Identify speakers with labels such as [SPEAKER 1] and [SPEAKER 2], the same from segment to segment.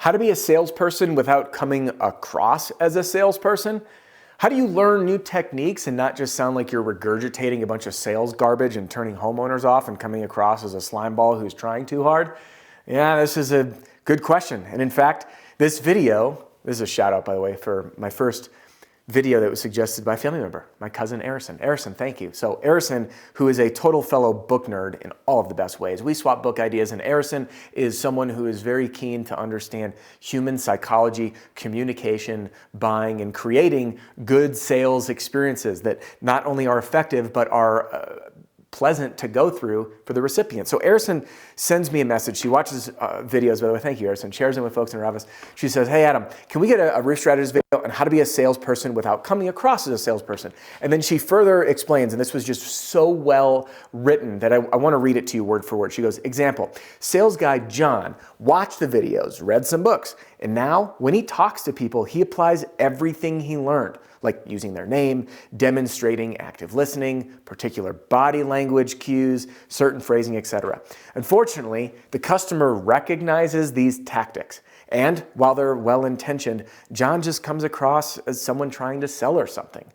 [SPEAKER 1] How to be a salesperson without coming across as a salesperson? How do you learn new techniques and not just sound like you're regurgitating a bunch of sales garbage and turning homeowners off and coming across as a slimeball who's trying too hard? Yeah, this is a good question. And in fact, this is a shout out, by the way, for my first video that was suggested by a family member, my cousin Arison. Arison, thank you. So Arison, who is a total fellow book nerd in all of the best ways. We swap book ideas, and Arison is someone who is very keen to understand human psychology, communication, buying, and creating good sales experiences that not only are effective, but are pleasant to go through for the recipient. So Arison sends me a message. She watches videos, by the way, thank you, Arison, shares them with folks in her office. She says, hey, Adam, can we get a Roof Strategist video on how to be a salesperson without coming across as a salesperson? And then she further explains, and this was just so well written that I want to read it to you word for word. She goes, example, sales guy John watched the videos, read some books, and now when he talks to people, he applies everything he learned, like using their name, demonstrating active listening, particular body language cues, certain phrasing, etc. Unfortunately, the customer recognizes these tactics. And while they're well-intentioned, John just comes across as someone trying to sell her something.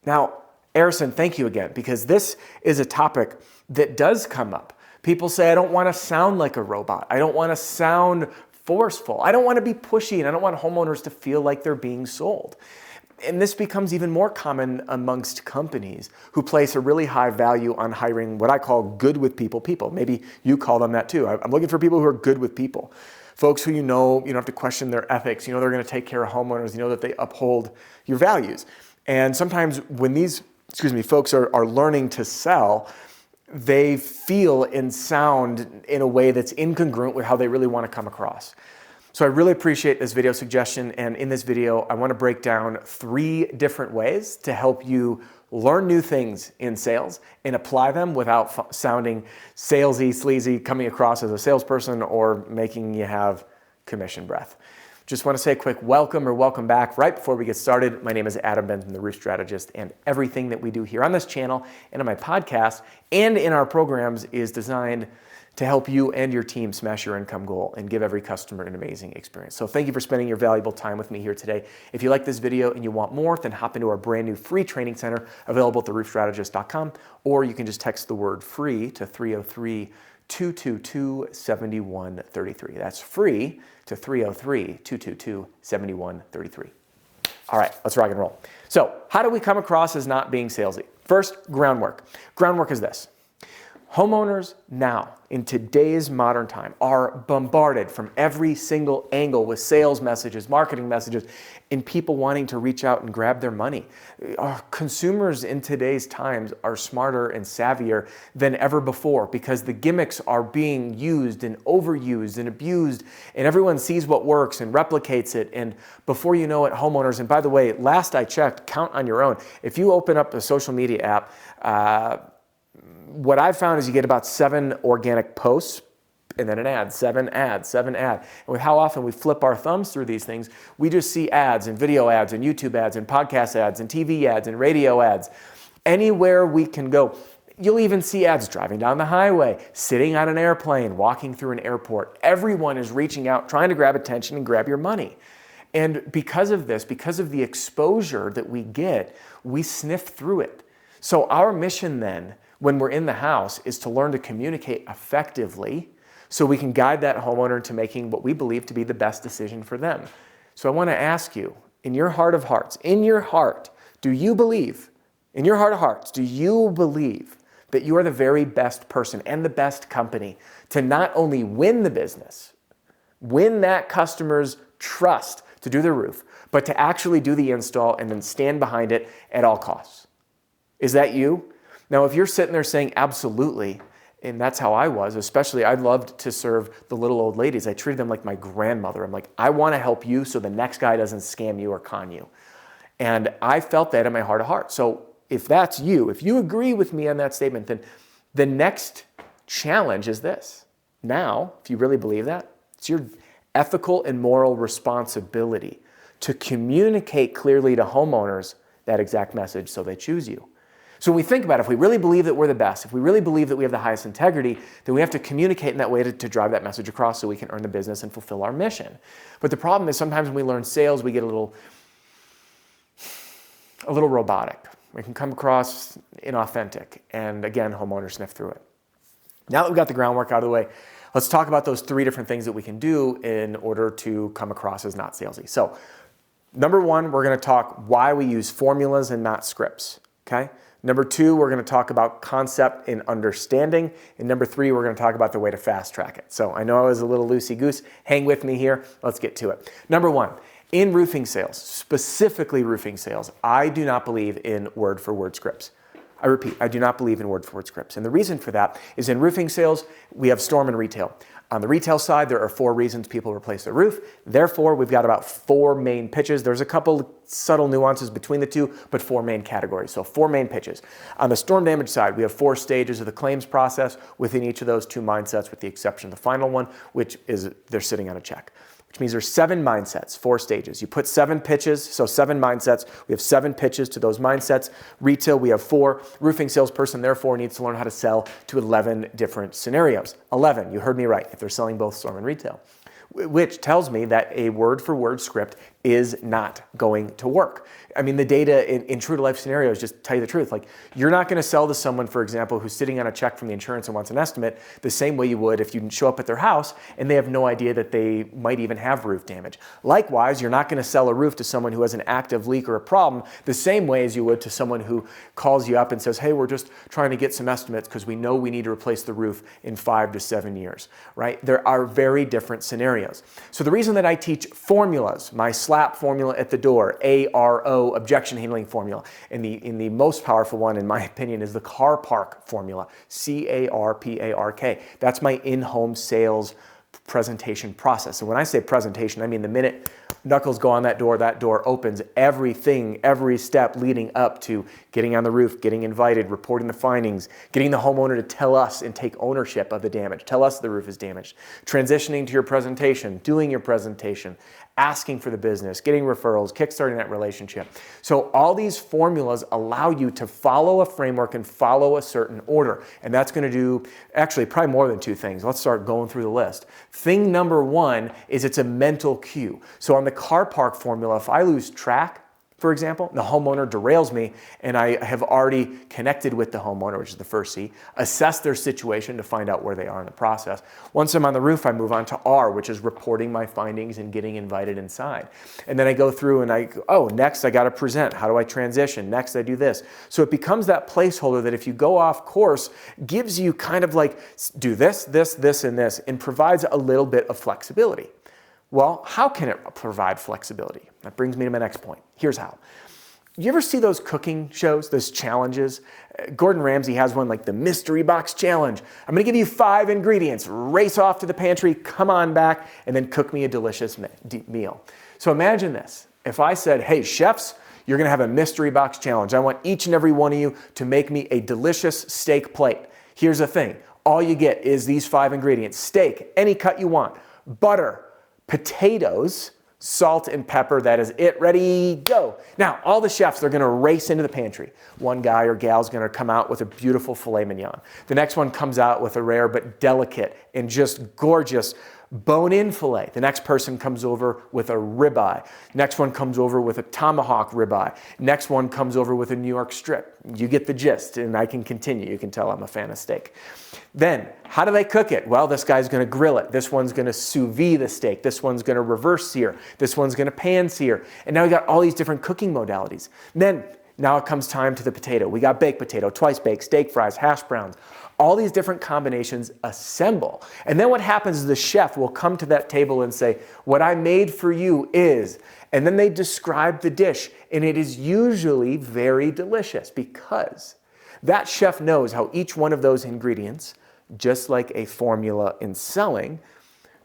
[SPEAKER 1] Now, Arison, thank you again, because this is a topic that does come up. People say, I don't want to sound like a robot. I don't want to sound forceful. I don't want to be pushy, and I don't want homeowners to feel like they're being sold. And this becomes even more common amongst companies who place a really high value on hiring what I call good with people people. Maybe you call them that too. I'm looking for people who are good with people. Folks who you don't have to question their ethics. You know they're going to take care of homeowners. You know that they uphold your values. And sometimes when these folks are learning to sell, they feel and sound in a way that's incongruent with how they really want to come across. So I really appreciate this video suggestion, and in this video, I want to break down 3 different ways to help you learn new things in sales and apply them without sounding salesy, sleazy, coming across as a salesperson, or making you have commission breath. Just want to say a quick welcome back right before we get started. My name is Adam Benton, the Roof Strategist, and everything that we do here on this channel and on my podcast and in our programs is designed to help you and your team smash your income goal and give every customer an amazing experience. So thank you for spending your valuable time with me here today. If you like this video and you want more, then hop into our brand new free training center available at theroofstrategist.com, or you can just text the word free to 303-222-7133. That's free to 303-222-7133. All right, let's rock and roll. So how do we come across as not being salesy? First, groundwork. Groundwork is this. Homeowners now, in today's modern time, are bombarded from every single angle with sales messages, marketing messages, and people wanting to reach out and grab their money. Our consumers in today's times are smarter and savvier than ever before because the gimmicks are being used and overused and abused, and everyone sees what works and replicates it. And before you know it, homeowners, and by the way, last I checked, count on your own. If you open up a social media app, what I've found is you get about 7 organic posts and then an ad, 7 ads, 7 ads. And with how often we flip our thumbs through these things, we just see ads and video ads and YouTube ads and podcast ads and TV ads and radio ads. Anywhere we can go. You'll even see ads driving down the highway, sitting on an airplane, walking through an airport. Everyone is reaching out, trying to grab attention and grab your money. And because of this, because of the exposure that we get, we sniff through it. So our mission then, when we're in the house, is to learn to communicate effectively so we can guide that homeowner into making what we believe to be the best decision for them. So I want to ask you, in your heart of hearts, in your heart, do you believe that you are the very best person and the best company to not only win the business, win that customer's trust to do the roof, but to actually do the install and then stand behind it at all costs? Is that you? Now, if you're sitting there saying absolutely, and that's how I was, especially I loved to serve the little old ladies. I treated them like my grandmother. I'm like, I want to help you so the next guy doesn't scam you or con you. And I felt that in my heart of hearts. So if that's you, if you agree with me on that statement, then the next challenge is this. Now, if you really believe that, it's your ethical and moral responsibility to communicate clearly to homeowners that exact message so they choose you. So when we think about it, if we really believe that we're the best, if we really believe that we have the highest integrity, then we have to communicate in that way to drive that message across so we can earn the business and fulfill our mission. But the problem is sometimes when we learn sales, we get a little robotic. We can come across inauthentic. And again, homeowners sniff through it. Now that we've got the groundwork out of the way, let's talk about those 3 different things that we can do in order to come across as not salesy. So number 1, we're going to talk why we use formulas and not scripts. Okay? Number 2, we're going to talk about concept and understanding. And number 3, we're going to talk about the way to fast track it. So I know I was a little loosey-goose. Hang with me here. Let's get to it. Number 1, in roofing sales, specifically roofing sales, I do not believe in word-for-word scripts. I repeat, I do not believe in word-for-word scripts. And the reason for that is in roofing sales, we have storm and retail. On the retail side, there are 4 reasons people replace their roof. Therefore, we've got about 4 main pitches. There's a couple subtle nuances between the 2, but 4 main categories. So 4 main pitches. On the storm damage side, we have 4 stages of the claims process. Within each of those 2 mindsets, with the exception of the final one, which is they're sitting on a check. Which means there's 7 mindsets, 4 stages. You put 7 pitches, so 7 mindsets. We have 7 pitches to those mindsets. Retail, we have 4. Roofing salesperson, therefore, needs to learn how to sell to 11 different scenarios. 11, you heard me right, if they're selling both storm and retail. Which tells me that a word-for-word script is not going to work. I mean, the data in true-to-life scenarios just tell you the truth. Like, you're not going to sell to someone, for example, who's sitting on a check from the insurance and wants an estimate the same way you would if you show up at their house and they have no idea that they might even have roof damage. Likewise, you're not going to sell a roof to someone who has an active leak or a problem the same way as you would to someone who calls you up and says, hey, we're just trying to get some estimates because we know we need to replace the roof in 5 to 7 years, right? There are very different scenarios. So the reason that I teach formulas, my SLAP formula at the door, ARO, objection handling formula, and the most powerful one, in my opinion, is the car park formula, CARPARK. That's my in-home sales presentation process. And when I say presentation, I mean the minute knuckles go on that door opens. Everything, every step leading up to getting on the roof, getting invited, reporting the findings, getting the homeowner to tell us and take ownership of the damage, tell us the roof is damaged, transitioning to your presentation, doing your presentation, asking for the business, getting referrals, kickstarting that relationship. So all these formulas allow you to follow a framework and follow a certain order. And that's going to do actually probably more than 2 things. Let's start going through the list. Thing number 1 is it's a mental cue. So on the car park formula, if I lose track, for example, the homeowner derails me and I have already connected with the homeowner, which is the first C, assess their situation to find out where they are in the process. Once I'm on the roof, I move on to R, which is reporting my findings and getting invited inside. And then I go through and next I got to present. How do I transition? Next I do this. So it becomes that placeholder that if you go off course, gives you kind of like, do this, this, this, and this, and provides a little bit of flexibility. Well, how can it provide flexibility? That brings me to my next point. Here's how. You ever see those cooking shows, those challenges? Gordon Ramsay has one like the Mystery Box Challenge. I'm going to give you 5 ingredients, race off to the pantry, come on back, and then cook me a delicious meal. So imagine this. If I said, hey, chefs, you're going to have a Mystery Box Challenge. I want each and every one of you to make me a delicious steak plate. Here's the thing. All you get is these 5 ingredients. Steak, any cut you want. Butter, potatoes, salt and pepper, that is it, ready, go. Now, all the chefs, they're gonna race into the pantry. One guy or gal's gonna come out with a beautiful filet mignon. The next one comes out with a rare but delicate and just gorgeous bone-in filet. The next person comes over with a ribeye. Next one comes over with a tomahawk ribeye. Next one comes over with a New York strip. You get the gist, and I can continue. You can tell I'm a fan of steak. Then, how do they cook it? Well, this guy's going to grill it. This one's going to sous vide the steak. This one's going to reverse sear. This one's going to pan sear. And now we got all these different cooking modalities. Then, now it comes time to the potato. We got baked potato, twice baked, steak fries, hash browns. All these different combinations assemble. And then what happens is the chef will come to that table and say, what I made for you is, and then they describe the dish. And it is usually very delicious because that chef knows how each one of those ingredients, just like a formula in selling,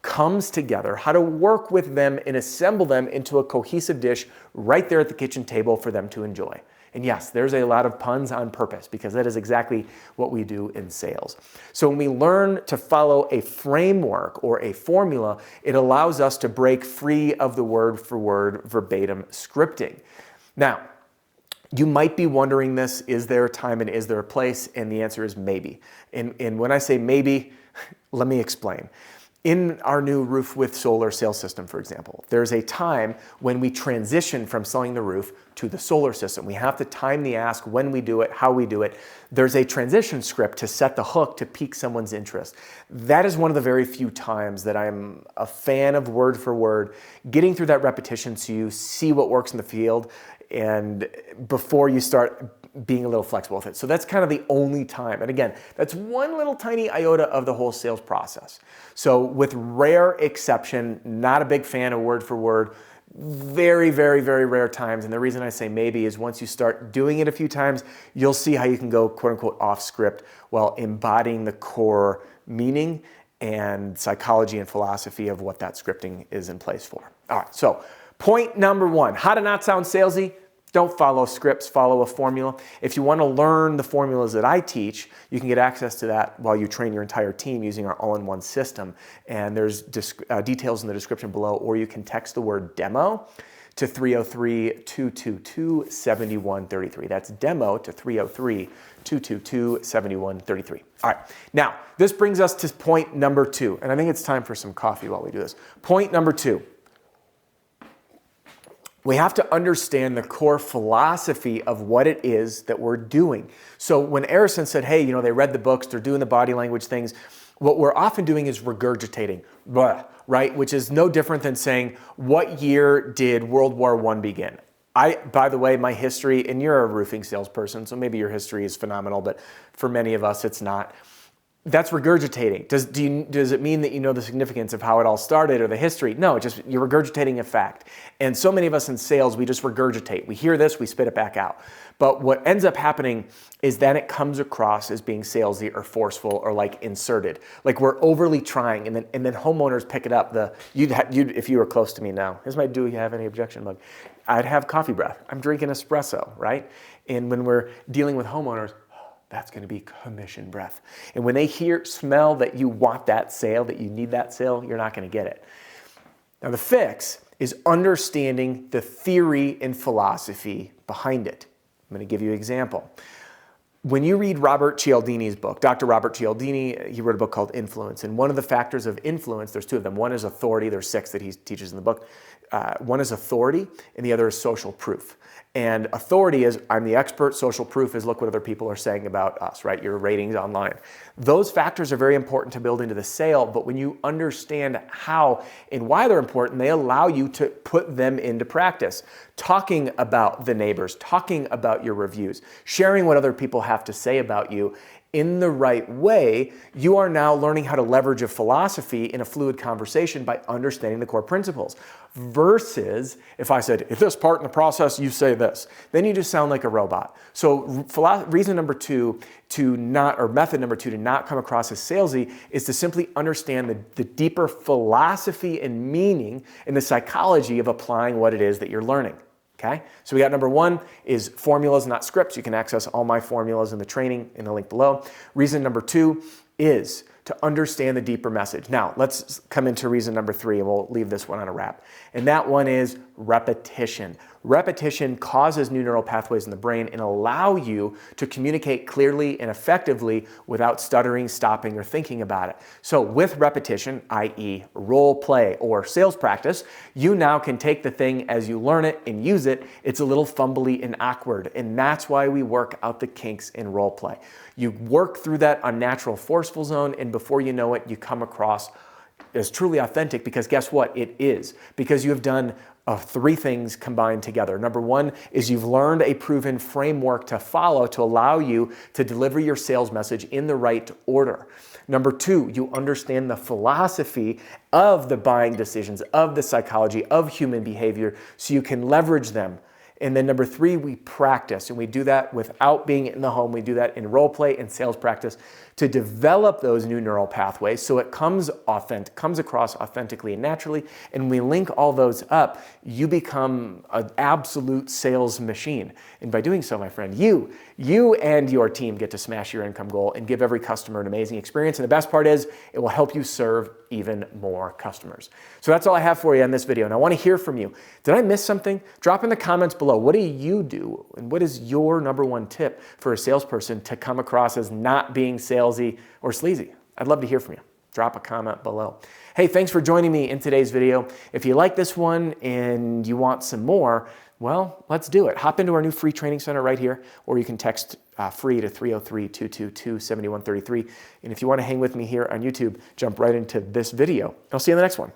[SPEAKER 1] comes together, how to work with them and assemble them into a cohesive dish right there at the kitchen table for them to enjoy. And yes, there's a lot of puns on purpose because that is exactly what we do in sales. So when we learn to follow a framework or a formula, it allows us to break free of the word-for-word verbatim scripting. Now, You might be wondering this, is there a time and is there a place? And the answer is maybe. And when I say maybe, let me explain. In our new roof with solar sales system, for example, there's a time when we transition from selling the roof to the solar system. We have to time the ask, when we do it, how we do it. There's a transition script to set the hook to pique someone's interest. That is one of the very few times that I'm a fan of word for word, getting through that repetition so you see what works in the field and before you start being a little flexible with it. So that's kind of the only time. And again, that's one little tiny iota of the whole sales process. So with rare exception, not a big fan of word for word, very, very, very rare times. And the reason I say maybe is once you start doing it a few times, you'll see how you can go quote unquote off script while embodying the core meaning and psychology and philosophy of what that scripting is in place for. All right, so point number one, how to not sound salesy. Don't follow scripts, follow a formula. If you want to learn the formulas that I teach, you can get access to that while you train your entire team using our all-in-one system. And there's details in the description below, or you can text the word demo to 303-222-7133. That's demo to 303-222-7133. All right, now this brings us to point number two. And I think it's time for some coffee while we do this. Point number two. We have to understand the core philosophy of what it is that we're doing. So when Arison said, hey, they read the books, they're doing the body language things, what we're often doing is regurgitating, right? Which is no different than saying, what year did World War I begin? By the way, my history, and you're a roofing salesperson, so maybe your history is phenomenal, but for many of us, it's not. That's regurgitating. Does it mean that you know the significance of how it all started or the history? No, you're regurgitating a fact. And so many of us in sales, we just regurgitate. We hear this, we spit it back out. But what ends up happening is then it comes across as being salesy or forceful or like inserted. Like we're overly trying, and then homeowners pick it up. If you were close to me now, here's my do you have any objection mug. I'd have coffee breath. I'm drinking espresso, right? And when we're dealing with homeowners, that's going to be commission breath. And when they smell that you want that sale, that you need that sale, you're not going to get it. Now the fix is understanding the theory and philosophy behind it. I'm going to give you an example. When you read Robert Cialdini's book, Dr. Robert Cialdini, he wrote a book called Influence. And one of the factors of influence, there's two of them. One is authority. There's 6 that he teaches in the book. One is authority, and the other is social proof. And authority is, I'm the expert. Social proof is, look what other people are saying about us, right? Your ratings online. Those factors are very important to build into the sale, but when you understand how and why they're important, they allow you to put them into practice. Talking about the neighbors, talking about your reviews, sharing what other people have to say about you in the right way, you are now learning how to leverage a philosophy in a fluid conversation by understanding the core principles. Versus if I said, if this part in the process, you say this, then you just sound like a robot. So reason number 2 method number 2 to not come across as salesy is to simply understand the deeper philosophy and meaning and the psychology of applying what it is that you're learning. Okay, so we got number 1 is formulas, not scripts. You can access all my formulas in the training in the link below. Reason number 2 is to understand the deeper message. Now, let's come into reason number 3, and we'll leave this one on a wrap. And that one is repetition. Repetition causes new neural pathways in the brain and allow you to communicate clearly and effectively without stuttering, stopping, or thinking about it. So with repetition, i.e. role play or sales practice, you now can take the thing as you learn it and use it. It's a little fumbly and awkward, and that's why we work out the kinks in role play. You work through that unnatural, forceful zone, and before you know it, you come across as truly authentic, because guess what? It is. Because you have done 3 things combined together. Number 1 is you've learned a proven framework to follow to allow you to deliver your sales message in the right order. Number 2, you understand the philosophy of the buying decisions, of the psychology, of human behavior, so you can leverage them. And then number 3, we practice, and we do that without being in the home. We do that in role play and sales practice to develop those new neural pathways so it comes across authentically and naturally. And we link all those up, you become an absolute sales machine. And by doing so, my friend, you and your team get to smash your income goal and give every customer an amazing experience. And the best part is it will help you serve even more customers. So that's all I have for you on this video. And I want to hear from you. Did I miss something? Drop in the comments below. What do you do? And what is your number one tip for a salesperson to come across as not being salesy or sleazy? I'd love to hear from you. Drop a comment below. Hey, thanks for joining me in today's video. If you like this one and you want some more, well, let's do it. Hop into our new free training center right here, or you can text free to 303-222-7133. And if you want to hang with me here on YouTube, jump right into this video. I'll see you in the next one.